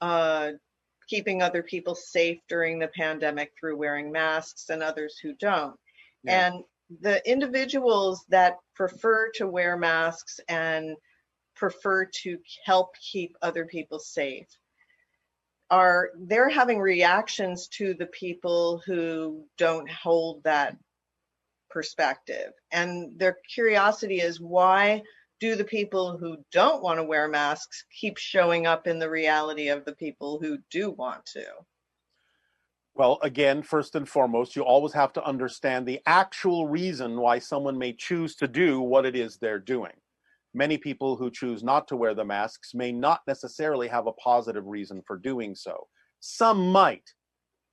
uh, keeping other people safe during the pandemic through wearing masks and others who don't. Yeah. And the individuals that prefer to wear masks and prefer to help keep other people safe they're having reactions to the people who don't hold that perspective. And their curiosity is, why do the people who don't want to wear masks keep showing up in the reality of the people who do want to? Well, again, first and foremost, you always have to understand the actual reason why someone may choose to do what it is they're doing. Many people who choose not to wear the masks may not necessarily have a positive reason for doing so. Some might,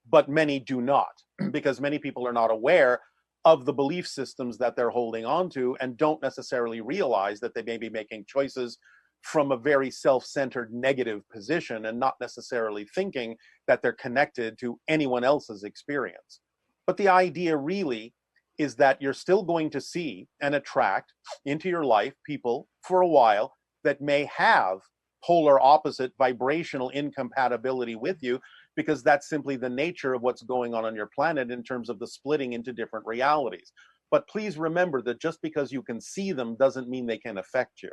but many do not, because many people are not aware of the belief systems that they're holding on to and don't necessarily realize that they may be making choices from a very self-centered negative position and not necessarily thinking that they're connected to anyone else's experience. But the idea really is that you're still going to see and attract into your life people for a while that may have polar opposite vibrational incompatibility with you, because that's simply the nature of what's going on your planet in terms of the splitting into different realities. But please remember that just because you can see them doesn't mean they can affect you.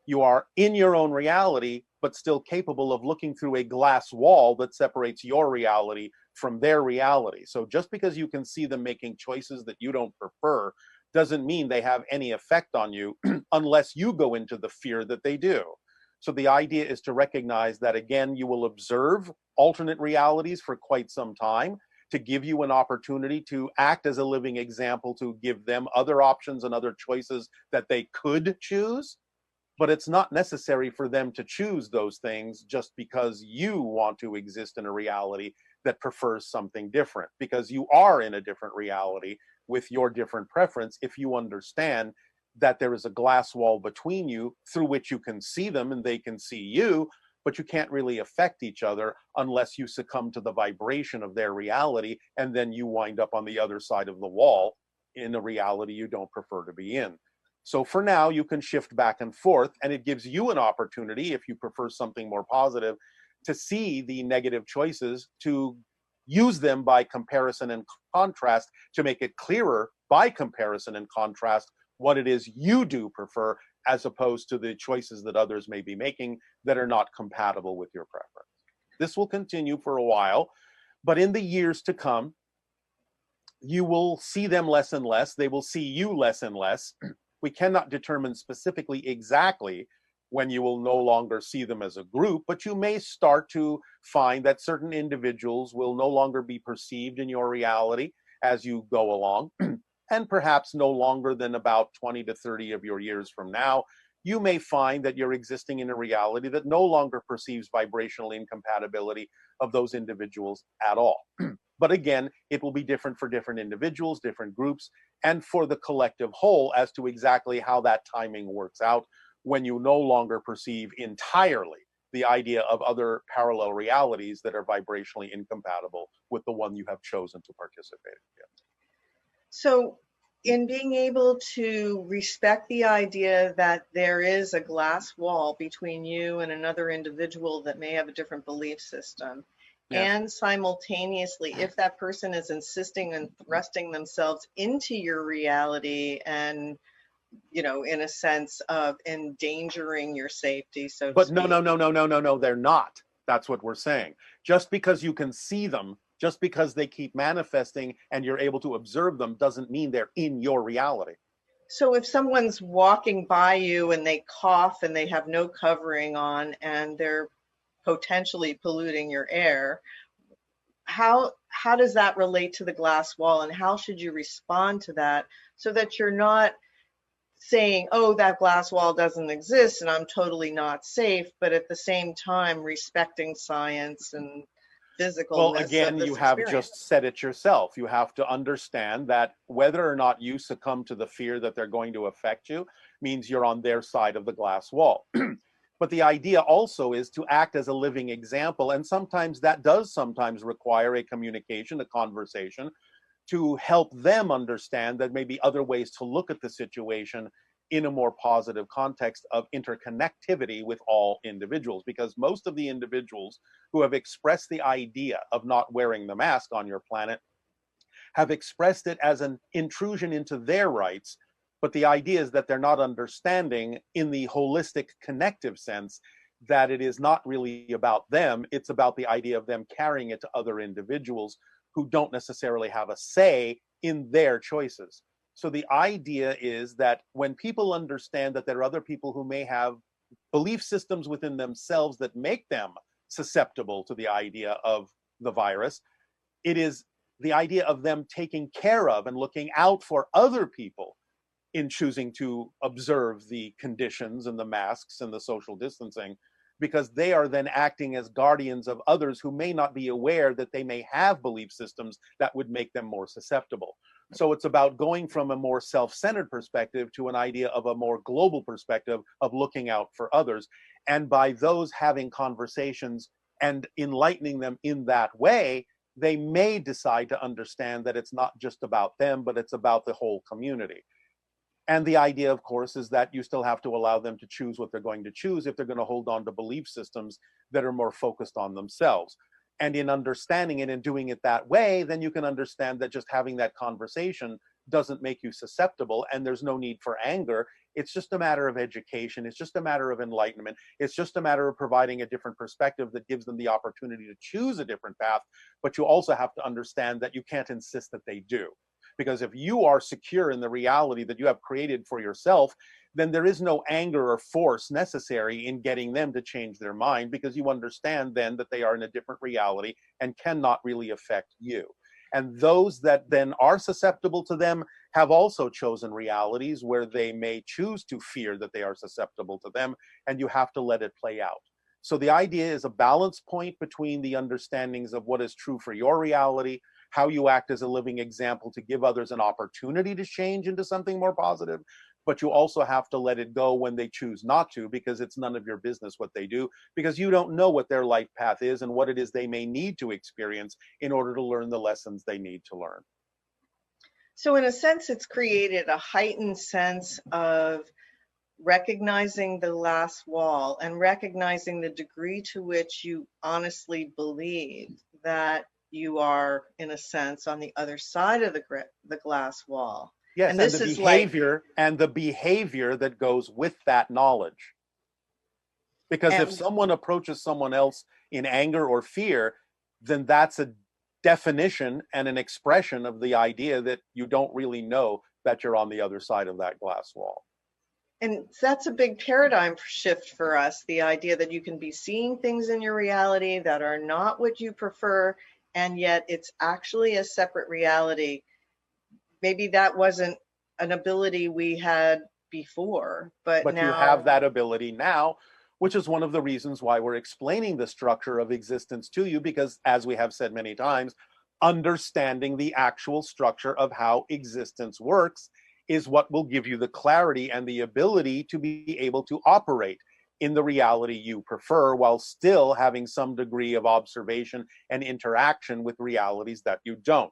You are in your own reality, but still capable of looking through a glass wall that separates your reality from their reality. So just because you can see them making choices that you don't prefer doesn't mean they have any effect on you unless you go into the fear that they do. So the idea is to recognize that, again, you will observe alternate realities for quite some time to give you an opportunity to act as a living example, to give them other options and other choices that they could choose. But it's not necessary for them to choose those things just because you want to exist in a reality that prefers something different, because you are in a different reality with your different preference if you understand that there is a glass wall between you through which you can see them and they can see you, but you can't really affect each other unless you succumb to the vibration of their reality, and then you wind up on the other side of the wall in a reality you don't prefer to be in. So for now, you can shift back and forth, and it gives you an opportunity, if you prefer something more positive, to see the negative choices, to use them by comparison and contrast, to make it clearer by comparison and contrast what it is you do prefer, as opposed to the choices that others may be making that are not compatible with your preference. This will continue for a while, but in the years to come, you will see them less and less. They will see you less and less. We cannot determine specifically exactly when you will no longer see them as a group, but you may start to find that certain individuals will no longer be perceived in your reality as you go along. And perhaps no longer than about 20 to 30 of your years from now, you may find that you're existing in a reality that no longer perceives vibrational incompatibility of those individuals at all. But again, it will be different for different individuals, different groups, and for the collective whole as to exactly how that timing works out when you no longer perceive entirely the idea of other parallel realities that are vibrationally incompatible with the one you have chosen to participate in. So, in being able to respect the idea that there is a glass wall between you and another individual that may have a different belief system, Yes. and simultaneously, if that person is insisting and thrusting themselves into your reality and, in a sense of endangering your safety, so to But no, no, speak. no, no, no, no, no, they're not. That's what we're saying. Just because you can see them, just because they keep manifesting and you're able to observe them, doesn't mean they're in your reality. So if someone's walking by you and they cough and they have no covering on and they're potentially polluting your air, how does that relate to the glass wall, and how should you respond to that so that you're not saying, oh, that glass wall doesn't exist and I'm totally not safe, but at the same time respecting science and Well, physicalness of again, you this have experience? just said it yourself. You have to understand that whether or not you succumb to the fear that they're going to affect you means you're on their side of the glass wall. But the idea also is to act as a living example. And sometimes that does sometimes require a communication, a conversation, to help them understand that maybe other ways to look at the situation in a more positive context of interconnectivity with all individuals, because most of the individuals who have expressed the idea of not wearing the mask on your planet have expressed it as an intrusion into their rights. But the idea is that they're not understanding in the holistic connective sense that it is not really about them. It's about the idea of them carrying it to other individuals who don't necessarily have a say in their choices. So the idea is that when people understand that there are other people who may have belief systems within themselves that make them susceptible to the idea of the virus, it is the idea of them taking care of and looking out for other people in choosing to observe the conditions and the masks and the social distancing, because they are then acting as guardians of others who may not be aware that they may have belief systems that would make them more susceptible. So it's about going from a more self-centered perspective to an idea of a more global perspective of looking out for others. And by those having conversations and enlightening them in that way, they may decide to understand that it's not just about them, but it's about the whole community. And the idea, of course, is that you still have to allow them to choose what they're going to choose if they're going to hold on to belief systems that are more focused on themselves. And in understanding it and doing it that way, then you can understand that just having that conversation doesn't make you susceptible, and there's no need for anger. It's just a matter of education. It's just a matter of enlightenment. It's just a matter of providing a different perspective that gives them the opportunity to choose a different path. But you also have to understand that you can't insist that they do. Because if you are secure in the reality that you have created for yourself, then there is no anger or force necessary in getting them to change their mind, because you understand then that they are in a different reality and cannot really affect you. And those that then are susceptible to them have also chosen realities where they may choose to fear that they are susceptible to them, and you have to let it play out. So the idea is a balance point between the understandings of what is true for your reality, how you act as a living example to give others an opportunity to change into something more positive, but you also have to let it go when they choose not to, because it's none of your business what they do, because you don't know what their life path is and what it is they may need to experience in order to learn the lessons they need to learn. So in a sense, it's created a heightened sense of recognizing the glass wall and recognizing the degree to which you honestly believe that you are, in a sense, on the other side of the glass wall. Yes, and this the is behavior and the behavior that goes with that knowledge. Because if someone approaches someone else in anger or fear, then that's a definition and an expression of the idea that you don't really know that you're on the other side of that glass wall. And that's a big paradigm shift for us, the idea that you can be seeing things in your reality that are not what you prefer, and yet it's actually a separate reality. Maybe that wasn't an ability we had before, but now you have that ability now, which is one of the reasons why we're explaining the structure of existence to you, because as we have said many times, understanding the actual structure of how existence works is what will give you the clarity and the ability to be able to operate in the reality you prefer, while still having some degree of observation and interaction with realities that you don't.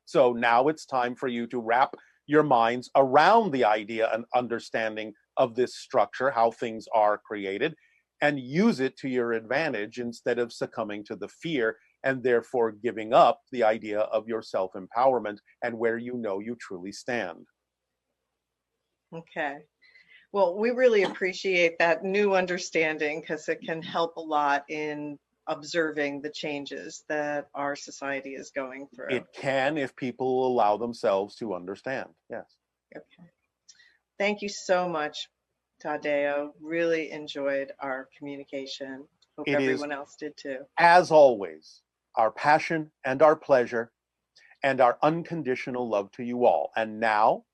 So now it's time for you to wrap your minds around the idea and understanding of this structure, how things are created, and use it to your advantage instead of succumbing to the fear and therefore giving up the idea of your self-empowerment and where you know you truly stand. Okay. Well, we really appreciate that new understanding, because it can help a lot in observing the changes that our society is going through. It can, if people allow themselves to understand. Yes. Okay. Thank you so much, Tadeo. Really enjoyed our communication. Hope everyone else did too. As always, our passion and our pleasure and our unconditional love to you all. And now,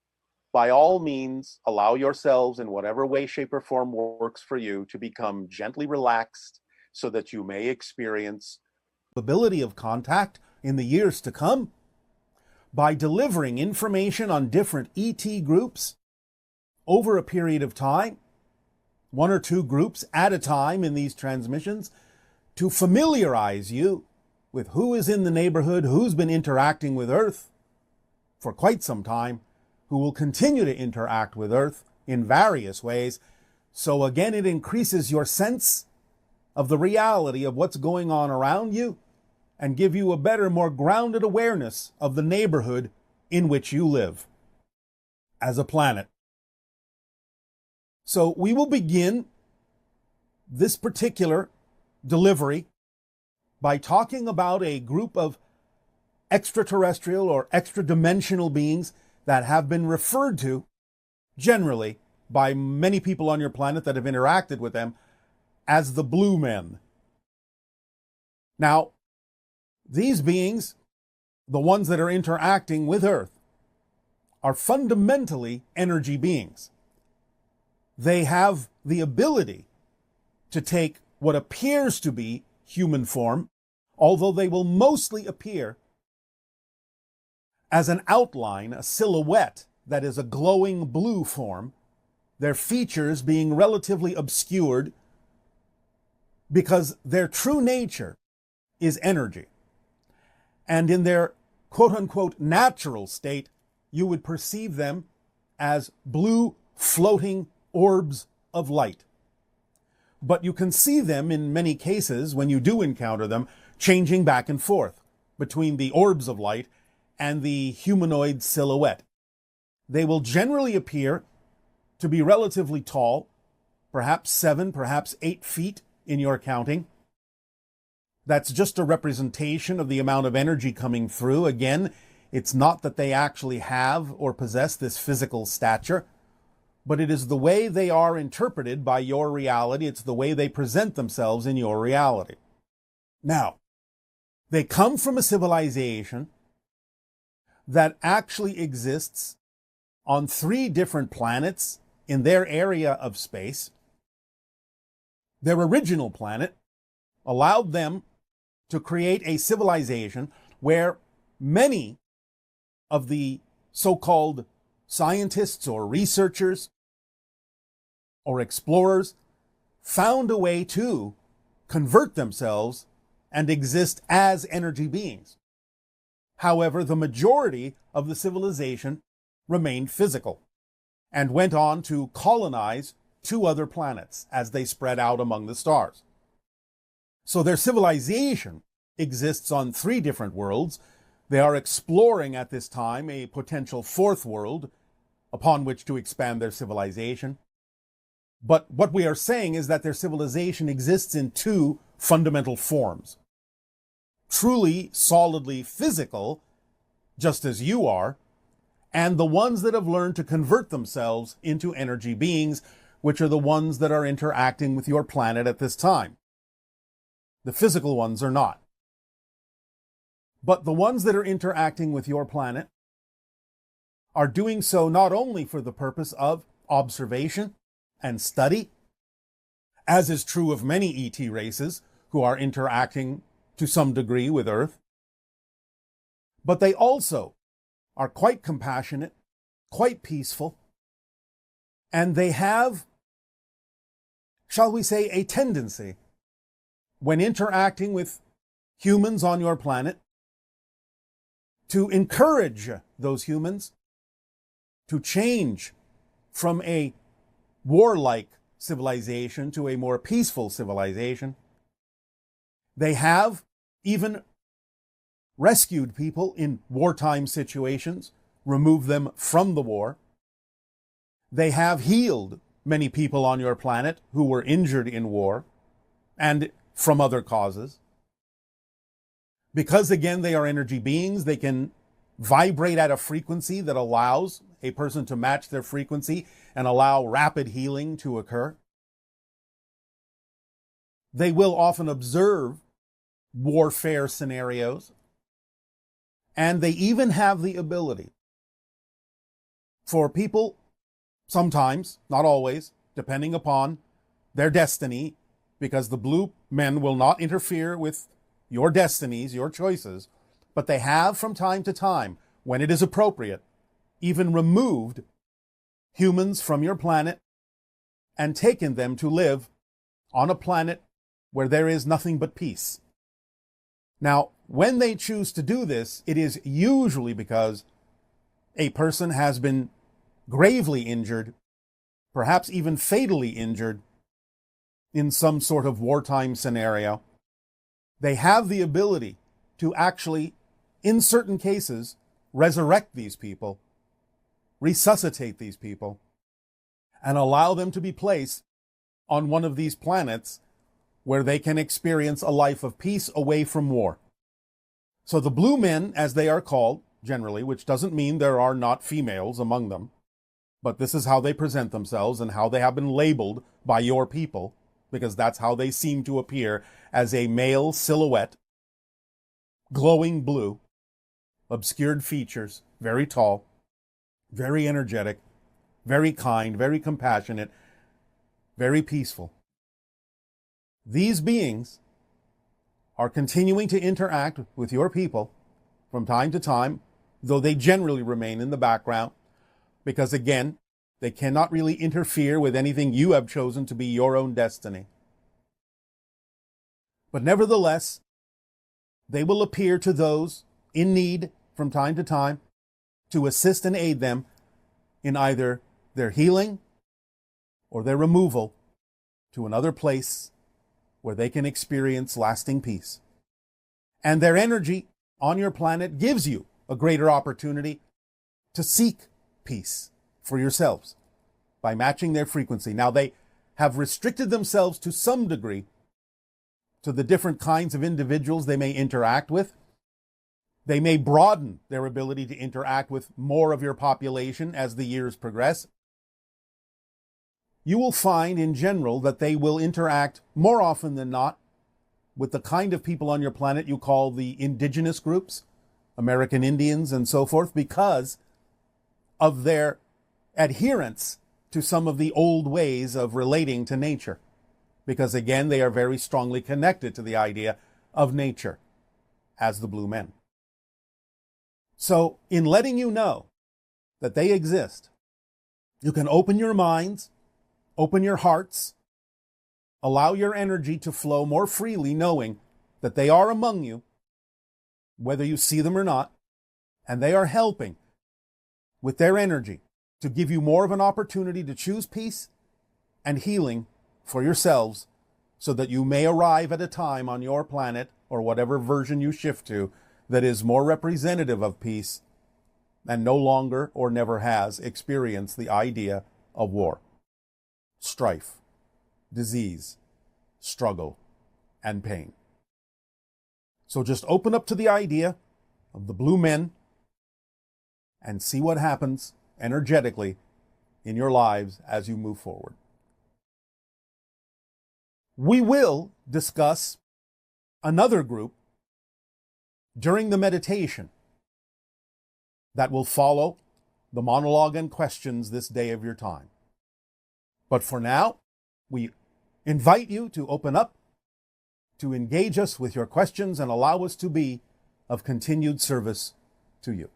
by all means, allow yourselves, in whatever way, shape, or form works for you, to become gently relaxed so that you may experience the ability of contact in the years to come by delivering information on different ET groups over a period of time, one or two groups at a time in these transmissions, to familiarize you with who is in the neighborhood, who's been interacting with Earth for quite some time, who will continue to interact with Earth in various ways. So again, it increases your sense of the reality of what's going on around you and give you a better, more grounded awareness of the neighborhood in which you live as a planet. So we will begin this particular delivery by talking about a group of extraterrestrial or extra-dimensional beings that have been referred to generally by many people on your planet that have interacted with them as the blue men. Now, these beings, the ones that are interacting with Earth, are fundamentally energy beings. They have the ability to take what appears to be human form, although they will mostly appear as an outline, a silhouette that is a glowing blue form, their features being relatively obscured because their true nature is energy. And in their quote-unquote natural state, you would perceive them as blue floating orbs of light. But you can see them in many cases, when you do encounter them, changing back and forth between the orbs of light and the humanoid silhouette. They will generally appear to be relatively tall, perhaps 7, perhaps 8 feet in your counting. That's just a representation of the amount of energy coming through. Again, it's not that they actually have or possess this physical stature, but it is the way they are interpreted by your reality. It's the way they present themselves in your reality. Now, they come from a civilization that actually exists on 3 different planets in their area of space. Their original planet allowed them to create a civilization where many of the so-called scientists or researchers or explorers found a way to convert themselves and exist as energy beings. However, the majority of the civilization remained physical and went on to colonize 2 other planets as they spread out among the stars. So their civilization exists on 3 different worlds. They are exploring at this time a potential 4th world upon which to expand their civilization. But what we are saying is that their civilization exists in 2 fundamental forms. Truly, solidly physical, just as you are, and the ones that have learned to convert themselves into energy beings, which are the ones that are interacting with your planet at this time. The physical ones are not. But the ones that are interacting with your planet are doing so not only for the purpose of observation and study, as is true of many ET races who are interacting to some degree with Earth, but they also are quite compassionate, quite peaceful, and they have, shall we say, a tendency, when interacting with humans on your planet, to encourage those humans to change from a warlike civilization to a more peaceful civilization. They have even rescued people in wartime situations, removed them from the war. They have healed many people on your planet who were injured in war and from other causes. Because, again, they are energy beings, they can vibrate at a frequency that allows a person to match their frequency and allow rapid healing to occur. They will often observe warfare scenarios, and they even have the ability for people, sometimes, not always, depending upon their destiny, because the blue men will not interfere with your destinies, your choices, but they have from time to time, when it is appropriate, even removed humans from your planet and taken them to live on a planet where there is nothing but peace. Now, when they choose to do this, it is usually because a person has been gravely injured perhaps even fatally injured in some sort of wartime scenario, they have the ability to actually, in certain cases, resurrect these people, resuscitate these people, and allow them to be placed on one of these planets where they can experience a life of peace away from war. So the blue men, as they are called, generally, which doesn't mean there are not females among them, but this is how they present themselves and how they have been labeled by your people, because that's how they seem to appear, as a male silhouette, glowing blue, obscured features, very tall, very energetic, very kind, very compassionate, very peaceful. These beings are continuing to interact with your people from time to time, though they generally remain in the background, because again, they cannot really interfere with anything you have chosen to be your own destiny. But nevertheless, they will appear to those in need from time to time to assist and aid them in either their healing or their removal to another place where they can experience lasting peace. And their energy on your planet gives you a greater opportunity to seek peace for yourselves by matching their frequency. Now, they have restricted themselves to some degree to the different kinds of individuals they may interact with. They may broaden their ability to interact with more of your population as the years progress. You will find in general that they will interact more often than not with the kind of people on your planet you call the indigenous groups, American Indians and so forth, because of their adherence to some of the old ways of relating to nature. Because again, they are very strongly connected to the idea of nature as the blue men. So in letting you know that they exist, you can open your minds, open your hearts, allow your energy to flow more freely, knowing that they are among you, whether you see them or not, and they are helping with their energy to give you more of an opportunity to choose peace and healing for yourselves, so that you may arrive at a time on your planet, or whatever version you shift to, that is more representative of peace and no longer or never has experienced the idea of war, strife, disease, struggle, and pain. So just open up to the idea of the blue men and see what happens energetically in your lives as you move forward. We will discuss another group during the meditation that will follow the monologue and questions this day of your time. But for now, we invite you to open up, to engage us with your questions and allow us to be of continued service to you.